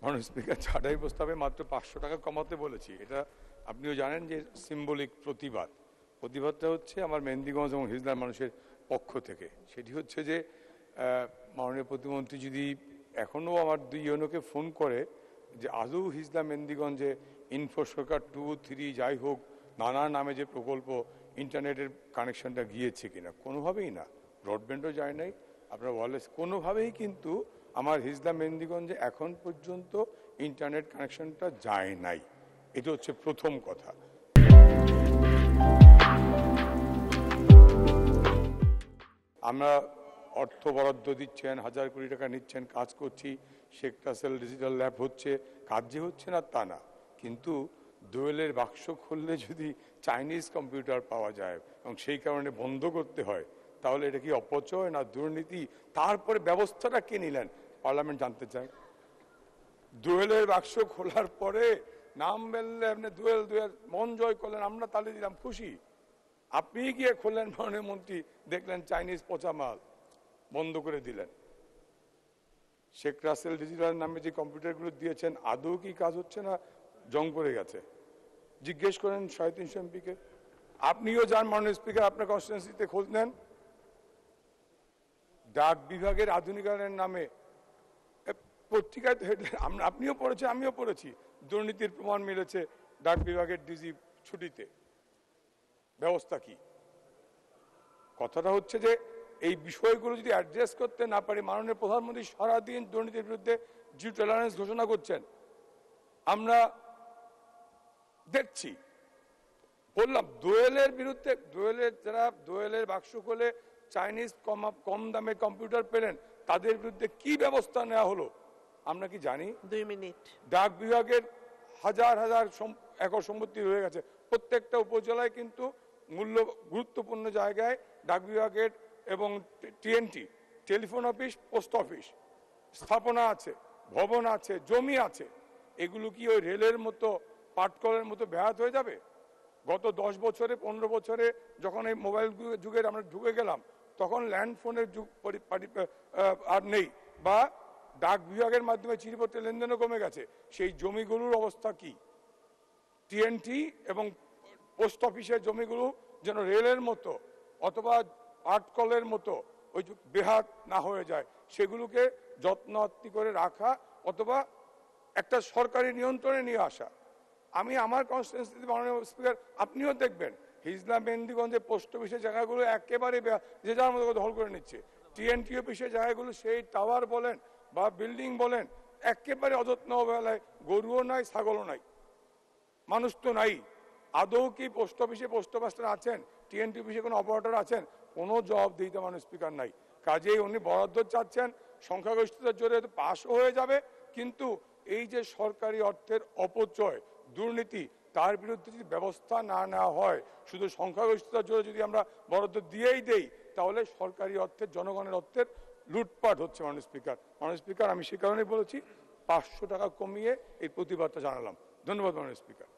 মাননীয় স্পিকার, ছাঁটাই প্রস্তাবে মাত্র 500 টাকা কমাতে বলেছি। এটা আপনিও জানেন যে সিম্বলিক প্রতিবাদটা হচ্ছে আমার মেহেন্দিগঞ্জ এবং হিজলার মানুষের পক্ষ থেকে। সেটি হচ্ছে যে মাননীয় প্রতিমন্ত্রী যদি এখনও আমার 2 ইউনোকে ফোন করে যে আদৌ হিজলা মেহেন্দিগঞ্জে ইনফো সরকার 2, 3 যাই হোক নানা নামে যে প্রকল্প ইন্টারনেটের কানেকশনটা গিয়েছে কিনা, কোনোভাবেই না। ব্রডব্যান্ডও যায় নাই, আপনার ওয়্যারলেস কোনোভাবেই কিন্তু আমার হিজলা মেহেন্দিগঞ্জে এখন পর্যন্ত ইন্টারনেট কানেকশনটা যায় নাই। এটা হচ্ছে প্রথম কথা। আমরা অর্থ বরাদ্দ দিচ্ছেন, 1000 কোটি টাকা নিচ্ছেন, কাজ করছি, শেখ রাসেল ডিজিটাল ল্যাব হচ্ছে, কাজ যে হচ্ছে না তা না, কিন্তু দোয়েলের বাক্স খুললে যদি চাইনিজ কম্পিউটার পাওয়া যায় এবং সেই কারণে বন্ধ করতে হয়, তাহলে এটা কি অপচয় না দুর্নীতি? তারপরে ব্যবস্থাটা কে নিলেন পার্লামেন্ট জানতে চায়। দোয়েলের বাক্স খোলার পরে নাম বললে আপনি দোয়েল মন জয় করলেন, আমরা তালে দিলাম, খুশি। আপনি গিয়ে খুললেন মাননীয় মন্ত্রী, দেখলেন চাইনিজ পচা মাল, বন্ধ করে দিলেন। শেখ রাসেল ডিজিটাল নামে যে কম্পিউটারগুলো দিয়েছেন আদৌ কি কাজ হচ্ছে না জং পড়ে গেছে? জিজ্ঞেস করেন 350 এমপিকে। আপনিও যান মাননীয় স্পিকার, আপনার কনস্টিটুয়েন্সিতে খোঁজ নেন। ডাক বিভাগের আধুনিকায়নের নামে পত্রিকায় আপনিও পড়েছেন, আমিও পড়েছি, দুর্নীতির প্রমাণ মিলেছে ডাক বিভাগের ডিজি ছুটিতে। ব্যবস্থা কি? কথাটা হচ্ছে যে এই বিষয়গুলো যদি অ্যাড্রেস করতে না পারি, মাননীয় প্রধানমন্ত্রী সারাদিন দুর্নীতির বিরুদ্ধে জিরো টলারেন্স ঘোষণা করছেন, আমরা দেখছি। বললাম দোয়েলের বিরুদ্ধে, যারা দোয়েলের বাক্স খুলে চাইনিজ কম দামে কম্পিউটার পেলেন, তাদের বিরুদ্ধে কি ব্যবস্থা নেওয়া হলো আমরা কি জানি? 2 মিনিট। ডাক বিভাগের হাজার হাজার একর সম্পত্তি রয়ে গেছে। প্রত্যেকটা উপজেলায় কিন্তু গুরুত্বপূর্ণ জায়গায় ডাক বিভাগের এবং TNT, telephone office, post office স্থাপনা আছে, ভবন আছে, জমি আছে। এগুলো কি ওই রেলের মতো, পাটকলের মতো ব্যাহত হয়ে যাবে? গত 10 বছরে 15 বছরে যখন এই মোবাইল যুগের আমরা ঢুকে গেলাম, তখন ল্যান্ড ফোনের যুগ আর নেই, বা ডাক বিভাগের মাধ্যমে চিঠিপত্রের লেনদেনও কমে গেছে। সেই জমিগুলোর অবস্থা কি? টিএনটি এবং পোস্ট অফিসের জমিগুলো যেন রেলের মতো অথবা পাটকলের মতো ওই বেহাত না হয়ে যায়, সেগুলোকে যত্নআত্তি করে রাখা অথবা একটা সরকারি নিয়ন্ত্রণে নিয়ে আসা। আমি আমার কনস্টিটুয়েন্সিতে মাননীয় স্পিকার, আপনিও দেখবেন হিজলা মেহেন্দিগঞ্জে পোস্ট অফিসের জায়গাগুলো একেবারে যে যার মতো দখল করে নিচ্ছে। টিএনটি অফিসের জায়গাগুলো সেই টাওয়ার বলেন বা বিল্ডিং বলেন, একেবারে অযত্ন অবহেলায়, গরুও নাই, ছাগলও নাই, মানুষ তো নাই। আদৌ কি পোস্ট অফিসে পোস্ট মাস্টার আছেন? টিএনটি অফিসে কোনো অপারেটর আছেন? কোনো জবাবদিহিতা মাননীয় স্পিকার নাই। কাজেই উনি বরাদ্দ চাচ্ছেন, সংখ্যাগরিষ্ঠতার জোরে পাশও হয়ে যাবে, কিন্তু এই যে সরকারি অর্থের অপচয়, দুর্নীতি, তার বিরুদ্ধে যদি ব্যবস্থা না নেওয়া হয়, শুধু সংখ্যাগরিষ্ঠতার জোরে যদি আমরা বরাদ্দ দিয়েই দেই, তাহলে সরকারি অর্থের, জনগণের অর্থের লুটপাট হচ্ছে। মাননীয় স্পিকার, আমি সে কারণেই বলেছি 500 টাকা কমিয়ে এই প্রতিবাদটা জানালাম। ধন্যবাদ মাননীয় স্পিকার।